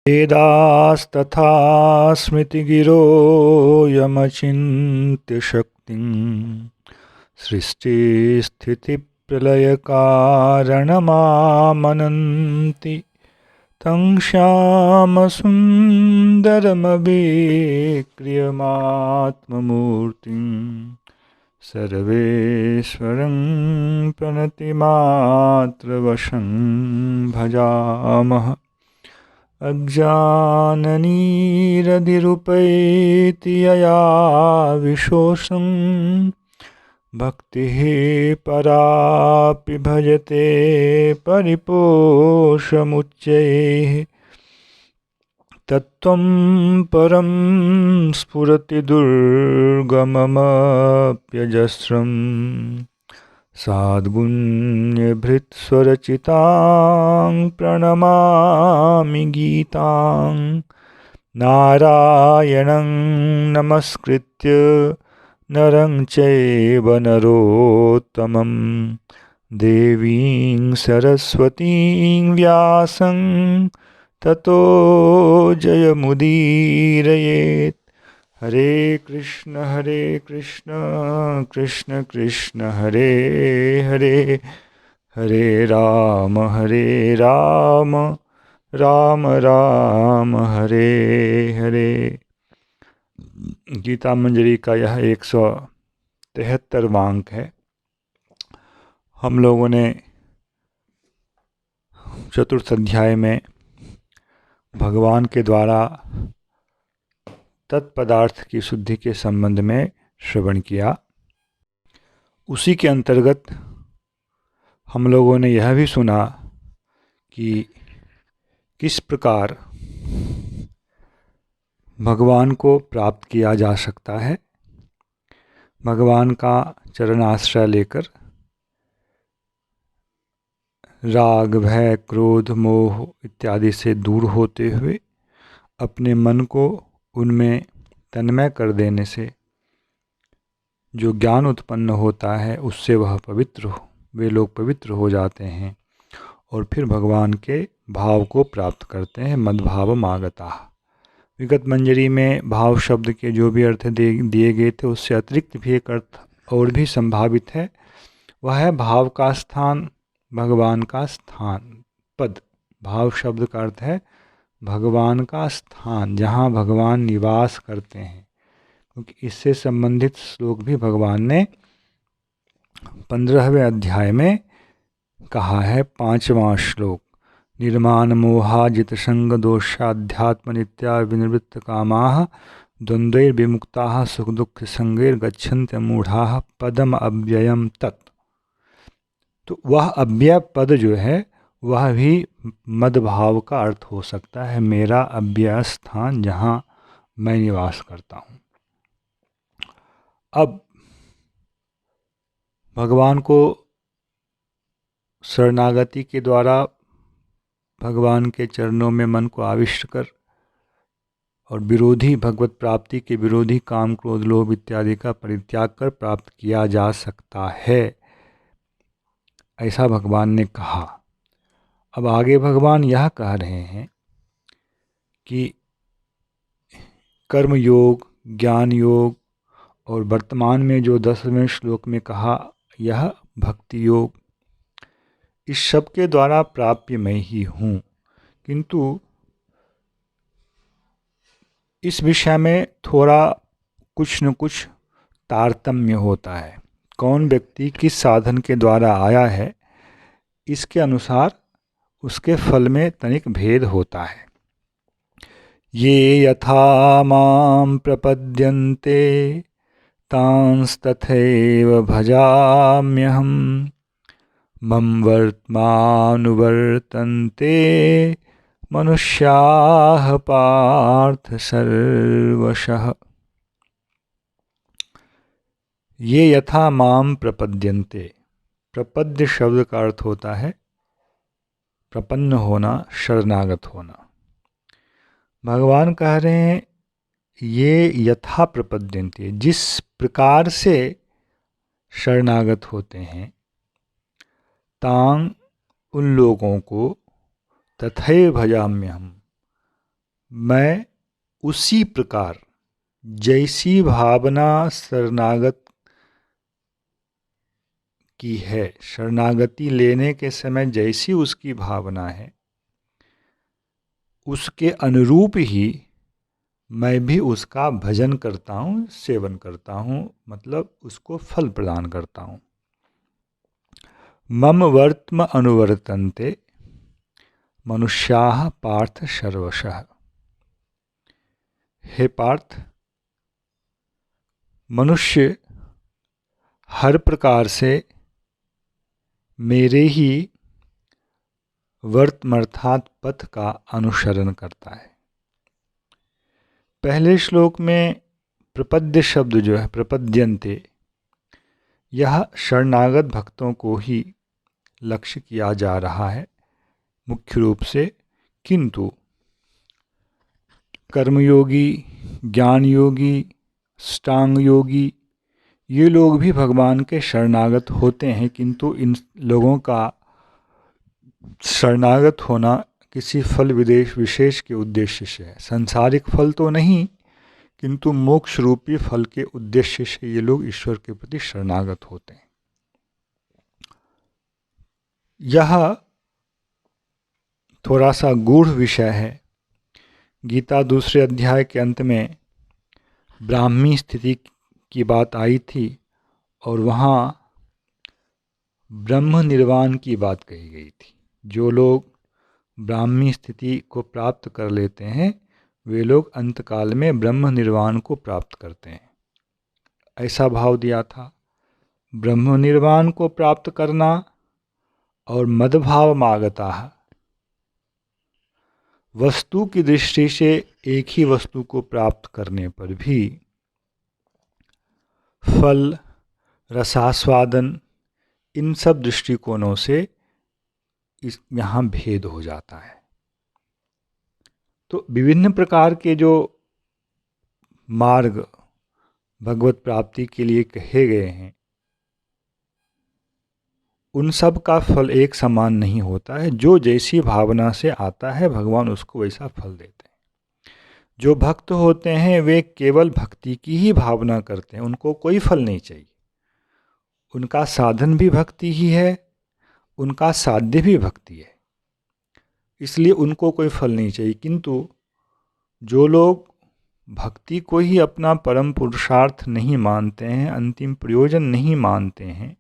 वेदास्तथा स्मृतिगिरो यमचिन्त्य शक्तिं सृष्टिस्थितिप्रलयकारणमामनन्ति तं श्यामसुन्दरमवेक्रियमात्ममूर्तिं सर्वेश्वरं प्रणतिमात्रवशं भजामः। अज्ञाननिरधिरुपैति यया विशोषं भक्तिः परापि भजते परिपोषमुच्चैः तत्त्वं परं स्फुरति दुर्गममप्यजस्रं साद्गुण्यभृत्स्वरचितां प्रणमामि गीतां नारायणं नमस्कृत्य नरं चैव नरोत्तमं देवीं सरस्वतीं व्यासं ततो जयमुदीरयेत्। हरे कृष्ण कृष्ण कृष्ण हरे हरे, हरे राम राम राम हरे हरे। गीता मंजरी का यह 173वां अंक है। हम लोगों ने चतुर्थ अध्याय में भगवान के द्वारा तत्पदार्थ की शुद्धि के संबंध में श्रवण किया। उसी के अंतर्गत हम लोगों ने यह भी सुना कि किस प्रकार भगवान को प्राप्त किया जा सकता है। भगवान का चरणाश्रय लेकर राग भय क्रोध मोह इत्यादि से दूर होते हुए अपने मन को उनमें तन्मय कर देने से जो ज्ञान उत्पन्न होता है उससे वे लोग पवित्र हो जाते हैं और फिर भगवान के भाव को प्राप्त करते हैं। मद्भावम आगता। विगत मंजरी में भाव शब्द के जो भी अर्थ दिए गए थे उससे अतिरिक्त भी एक अर्थ और भी संभावित है। वह है भाव का स्थान, भगवान का स्थान, पद। भाव शब्द का अर्थ है भगवान का स्थान, जहाँ भगवान निवास करते हैं। क्योंकि इससे संबंधित श्लोक भी भगवान ने 15वें अध्याय में कहा है। 5वां श्लोक, निर्माण मोहाजित संग दोषाध्यात्म नित्या विनिवृत्त कामाः द्वंद्वैर्विमुक्ताः सुख दुख संगैर्गच्छन्ति मूढ़ाः पदम अव्ययम तत्। तो वह अव्यय पद जो है वह भी मदभाव का अर्थ हो सकता है, मेरा अव्यय स्थान जहाँ मैं निवास करता हूँ। अब भगवान को शरणागति के द्वारा भगवान के चरणों में मन को आविष्ट कर और विरोधी भगवत प्राप्ति के विरोधी काम क्रोध लोभ इत्यादि का परित्याग कर प्राप्त किया जा सकता है, ऐसा भगवान ने कहा। अब आगे भगवान यह कह रहे हैं कि कर्म योग, ज्ञान योग और वर्तमान में जो 10वें श्लोक में कहा यह भक्ति योग, इस सब के द्वारा प्राप्य मैं ही हूँ। किंतु इस विषय में थोड़ा कुछ न कुछ तारतम्य होता है। कौन व्यक्ति किस साधन के द्वारा आया है इसके अनुसार उसके फल में तनिक भेद होता है। ये यथा मां प्रपद्यन्ते तांस्तथैव भजाम्यहम् मम वर्त्मानुवर्तन्ते मनुष्याः पार्थ सर्वशः। ये यथा माम प्रपद्यन्ते, प्रपद्य शब्द का अर्थ होता है प्रपन्न होना, शरणागत होना। भगवान कह रहे हैं ये यथा प्रपद्यन्ते, जिस प्रकार से शरणागत होते हैं, तांग उन लोगों को, तथैव भजाम्यहम् मैं उसी प्रकार जैसी भावना शरणागत की है, शरणागति लेने के समय जैसी उसकी भावना है, उसके अनुरूप ही मैं भी उसका भजन करता हूँ, सेवन करता हूँ, मतलब उसको फल प्रदान करता हूँ। मम वर्त्म अनुवर्तन्ते मनुष्याः पार्थ सर्वशः। हे पार्थ, मनुष्य हर प्रकार से मेरे ही वर्तमर्थात पथ का अनुसरण करता है। पहले श्लोक में प्रपद्य शब्द जो है, प्रपद्यन्ते, यह शरणागत भक्तों को ही लक्ष्य किया जा रहा है मुख्य रूप से, किंतु कर्मयोगी, ज्ञान योगी, अष्टांग योगी, ये लोग भी भगवान के शरणागत होते हैं, किंतु इन लोगों का शरणागत होना किसी फल विशेष के उद्देश्य से है। सांसारिक फल तो नहीं, किंतु मोक्ष रूपी फल के उद्देश्य से ये लोग ईश्वर के प्रति शरणागत होते हैं। यह थोड़ा सा गूढ़ विषय है। गीता दूसरे अध्याय के अंत में ब्राह्मी स्थिति की बात आई थी और वहाँ ब्रह्म निर्वाण की बात कही गई थी। जो लोग ब्राह्मी स्थिति को प्राप्त कर लेते हैं वे लोग अंतकाल में ब्रह्म निर्वाण को प्राप्त करते हैं, ऐसा भाव दिया था। ब्रह्म निर्वाण को प्राप्त करना और मदभाव मागता, वस्तु की दृष्टि से एक ही वस्तु को प्राप्त करने पर भी फल, रसास्वादन, इन सब दृष्टिकोणों से यहाँ भेद हो जाता है। तो विभिन्न प्रकार के जो मार्ग भगवत प्राप्ति के लिए कहे गए हैं, उन सब का फल एक समान नहीं होता है। जो जैसी भावना से आता है भगवान उसको वैसा फल देते हैं। जो भक्त होते हैं वे केवल भक्ति की ही भावना करते हैं, उनको कोई फल नहीं चाहिए। उनका साधन भी भक्ति ही है, उनका साध्य भी भक्ति है, इसलिए उनको कोई फल नहीं चाहिए। किंतु जो लोग भक्ति को ही अपना परम पुरुषार्थ नहीं मानते हैं, अंतिम प्रयोजन नहीं मानते हैं,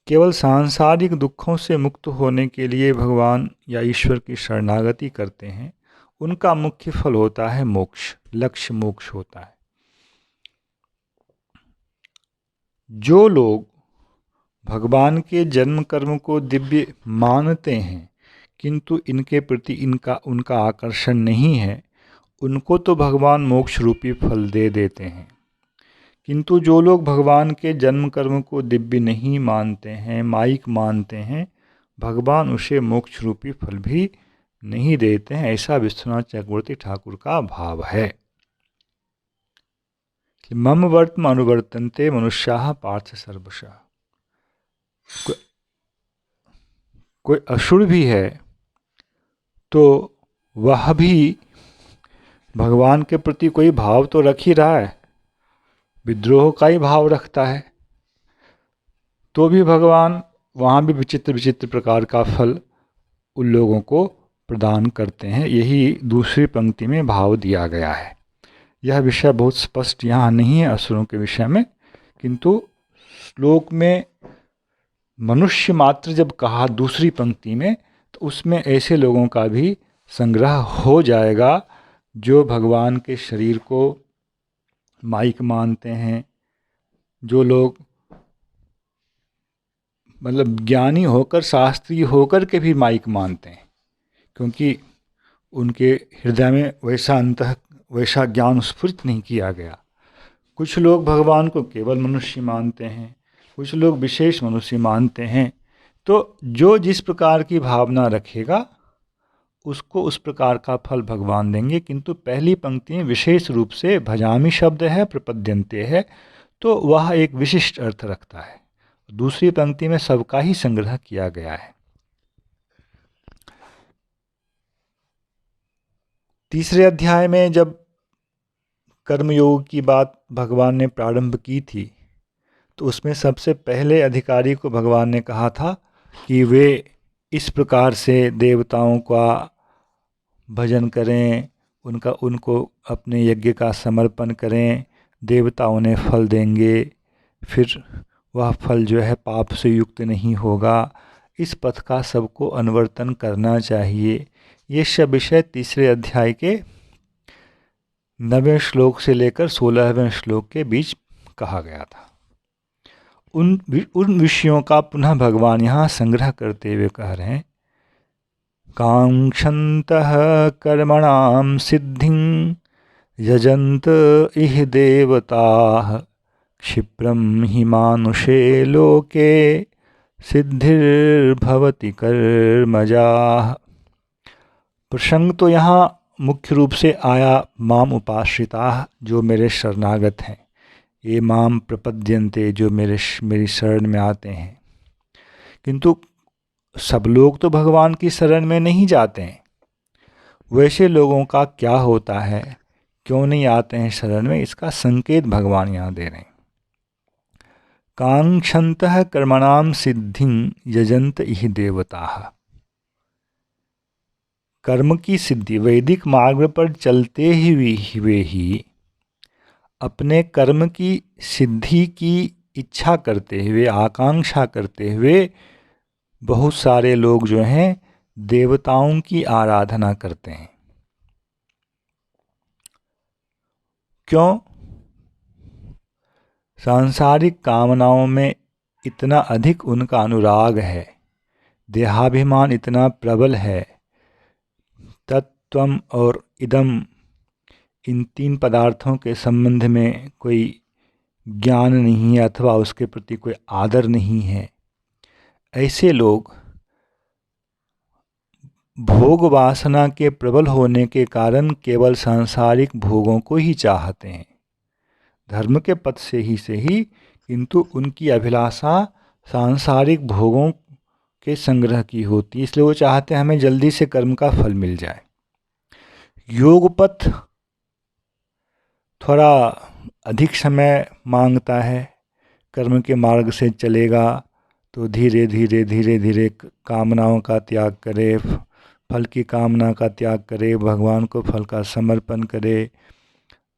केवल सांसारिक दुखों से मुक्त होने के लिए भगवान या ईश्वर की शरणागति करते हैं, उनका मुख्य फल होता है मोक्ष, लक्ष्य मोक्ष होता है। जो लोग भगवान के जन्म कर्म को दिव्य मानते हैं किंतु इनके प्रति उनका आकर्षण नहीं है, उनको तो भगवान मोक्ष रूपी फल दे देते हैं। किंतु जो लोग भगवान के जन्म कर्म को दिव्य नहीं मानते हैं, माइक मानते हैं, भगवान उसे मोक्ष रूपी फल भी नहीं देते हैं, ऐसा विश्वनाथ चक्रवर्ती ठाकुर का भाव है। मम वर्त्म अनुवर्तन्ते मनुष्याः पार्थ सर्वशः। कोई असुर भी है तो वह भी भगवान के प्रति कोई भाव तो रख ही रहा है, विद्रोह का ही भाव रखता है, तो भी भगवान वहाँ भी विचित्र विचित्र प्रकार का फल उन लोगों को प्रदान करते हैं। यही दूसरी पंक्ति में भाव दिया गया है। यह विषय बहुत स्पष्ट यहाँ नहीं है असुरों के विषय में, किंतु श्लोक में मनुष्य मात्र जब कहा दूसरी पंक्ति में, तो उसमें ऐसे लोगों का भी संग्रह हो जाएगा जो भगवान के शरीर को माइक मानते हैं, जो लोग मतलब ज्ञानी होकर, शास्त्रीय होकर के भी माइक मानते हैं, क्योंकि उनके हृदय में वैसा ज्ञान स्फुरित नहीं किया गया। कुछ लोग भगवान को केवल मनुष्य मानते हैं, कुछ लोग विशेष मनुष्य मानते हैं। तो जो जिस प्रकार की भावना रखेगा उसको उस प्रकार का फल भगवान देंगे। किंतु पहली पंक्ति में विशेष रूप से भजामी शब्द है, प्रपद्यन्ते है, तो वह एक विशिष्ट अर्थ रखता है। दूसरी पंक्ति में सबका ही संग्रह किया गया है। तीसरे अध्याय में जब कर्मयोग की बात भगवान ने प्रारंभ की थी तो उसमें सबसे पहले अधिकारी को भगवान ने कहा था कि वे इस प्रकार से देवताओं का भजन करें, उनको अपने यज्ञ का समर्पण करें, देवता उन्हें फल देंगे, फिर वह फल जो है पाप से युक्त नहीं होगा। इस पथ का सबको अनुवर्तन करना चाहिए। ये सब विषय तीसरे अध्याय के 9वें श्लोक से लेकर 16वें श्लोक के बीच कहा गया था। उन विषयों का पुनः भगवान यहाँ संग्रह करते हुए कह रहे हैं, कांक्षन्तः कर्मणां सिद्धिं यजन्त इह देवताः क्षिप्रं हि मानुषे लोके सिद्धिर्भवति कर्मजाः। प्रसंग तो यहाँ मुख्य रूप से आया माम उपाश्रिताः, जो मेरे शरणागत हैं, ये माम प्रपद्यन्ते, जो मेरी शरण में आते हैं। किंतु सब लोग तो भगवान की शरण में नहीं जाते हैं। वैसे लोगों का क्या होता है, क्यों नहीं आते हैं शरण में, इसका संकेत भगवान यहाँ दे रहे हैं। कांक्षन्तः कर्मणां सिद्धिं यजन्त इह देवताः। कर्म की सिद्धि, वैदिक मार्ग पर चलते हुए ही अपने कर्म की सिद्धि की इच्छा करते हुए, आकांक्षा करते हुए बहुत सारे लोग जो हैं देवताओं की आराधना करते हैं। क्यों? सांसारिक कामनाओं में इतना अधिक उनका अनुराग है, देहाभिमान इतना प्रबल है, तत्त्वम और इदम, इन तीन पदार्थों के संबंध में कोई ज्ञान नहीं है अथवा उसके प्रति कोई आदर नहीं है। ऐसे लोग भोग वासना के प्रबल होने के कारण केवल सांसारिक भोगों को ही चाहते हैं, धर्म के पथ से ही, किंतु उनकी अभिलाषा सांसारिक भोगों के संग्रह की होती है। इसलिए वो चाहते हैं हमें जल्दी से कर्म का फल मिल जाए। योग पथ थोड़ा अधिक समय मांगता है। कर्म के मार्ग से चलेगा तो धीरे धीरे कामनाओं का त्याग करे, फल की कामना का त्याग करे, भगवान को फल का समर्पण करे,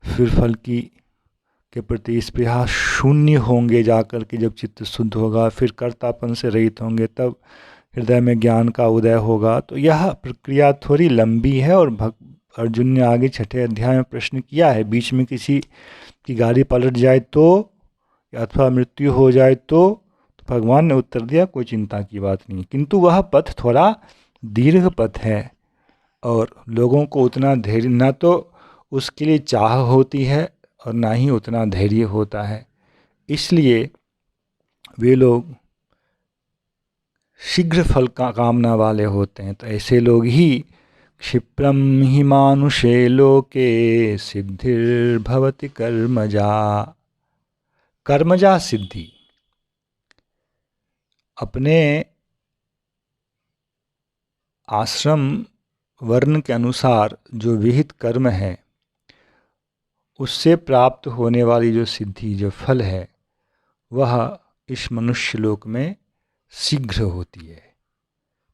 फिर फल के प्रति स्पृहा शून्य होंगे, जाकर के जब चित्त शुद्ध होगा, फिर कर्तापन से रहित होंगे, तब हृदय में ज्ञान का उदय होगा। तो यह प्रक्रिया थोड़ी लंबी है। और अर्जुन ने आगे 6ठे अध्याय में प्रश्न किया है, बीच में किसी की गाड़ी पलट जाए तो, अथवा मृत्यु हो जाए तो भगवान ने उत्तर दिया कोई चिंता की बात नहीं, किंतु वह पथ थोड़ा दीर्घ पथ है और लोगों को उतना धैर्य, ना तो उसके लिए चाह होती है और ना ही उतना धैर्य होता है। इसलिए वे लोग शीघ्र फल का कामना वाले होते हैं। तो ऐसे लोग ही क्षिप्रम हि मानुषे लोके सिद्धिर्भवति कर्मजा। कर्मजा सिद्धि, अपने आश्रम वर्ण के अनुसार जो विहित कर्म है उससे प्राप्त होने वाली जो सिद्धि, जो फल है, वह इस मनुष्य लोक में शीघ्र होती है।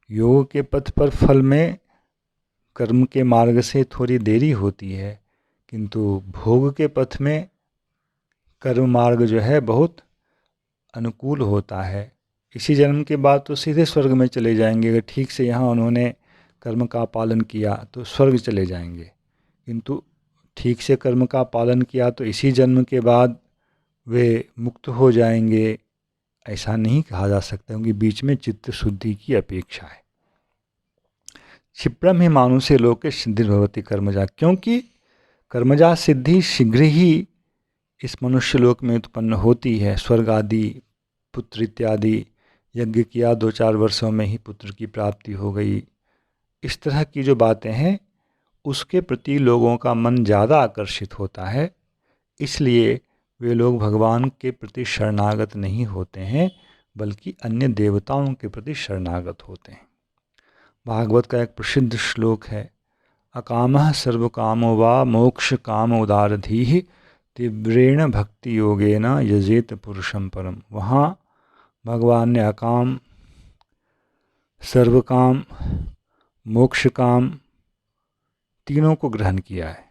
योग के पथ पर फल में कर्म के मार्ग से थोड़ी देरी होती है, किंतु भोग के पथ में कर्म मार्ग जो है बहुत अनुकूल होता है। इसी जन्म के बाद तो सीधे स्वर्ग में चले जाएंगे, अगर ठीक से यहाँ उन्होंने कर्म का पालन किया तो स्वर्ग चले जाएंगे, किंतु ठीक से कर्म का पालन किया तो इसी जन्म के बाद वे मुक्त हो जाएंगे, ऐसा नहीं कहा जा सकता, क्योंकि बीच में चित्त शुद्धि की अपेक्षा है। क्षिप्रम ही मानुषे लोके सिद्धिर्भवति कर्मजा, क्योंकि कर्मजा सिद्धि शीघ्र ही इस मनुष्य लोक में उत्पन्न होती है। स्वर्ग आदि, पुत्र इत्यादि, यज्ञ किया 2-4 वर्षों में ही पुत्र की प्राप्ति हो गई, इस तरह की जो बातें हैं उसके प्रति लोगों का मन ज़्यादा आकर्षित होता है। इसलिए वे लोग भगवान के प्रति शरणागत नहीं होते हैं, बल्कि अन्य देवताओं के प्रति शरणागत होते हैं। भागवत का एक प्रसिद्ध श्लोक है, अकामः सर्वकामो वा मोक्ष काम उदारधीः तीव्रेण भक्ति योगेन यजेत पुरुषं परम। वहाँ भगवान ने अकाम, सर्वकाम, मोक्ष काम तीनों को ग्रहण किया है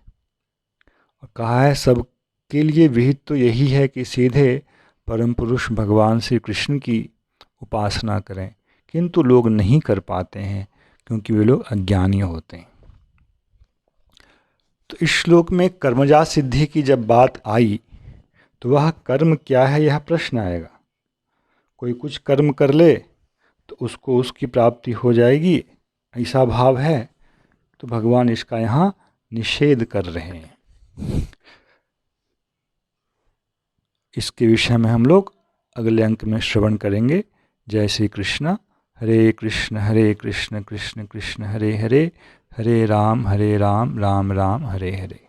और कहा है सबके लिए विहित तो यही है कि सीधे परम पुरुष भगवान श्री कृष्ण की उपासना करें, किंतु लोग नहीं कर पाते हैं क्योंकि वे लोग अज्ञानी होते हैं। तो इस श्लोक में कर्मजा सिद्धि की जब बात आई तो वह कर्म क्या है यह प्रश्न आएगा। कोई कुछ कर्म कर ले तो उसको उसकी प्राप्ति हो जाएगी, ऐसा भाव है, तो भगवान इसका यहाँ निषेध कर रहे हैं। इसके विषय में हम लोग अगले अंक में श्रवण करेंगे। जय श्री कृष्ण। हरे कृष्ण कृष्ण कृष्ण हरे हरे, हरे राम राम राम हरे हरे।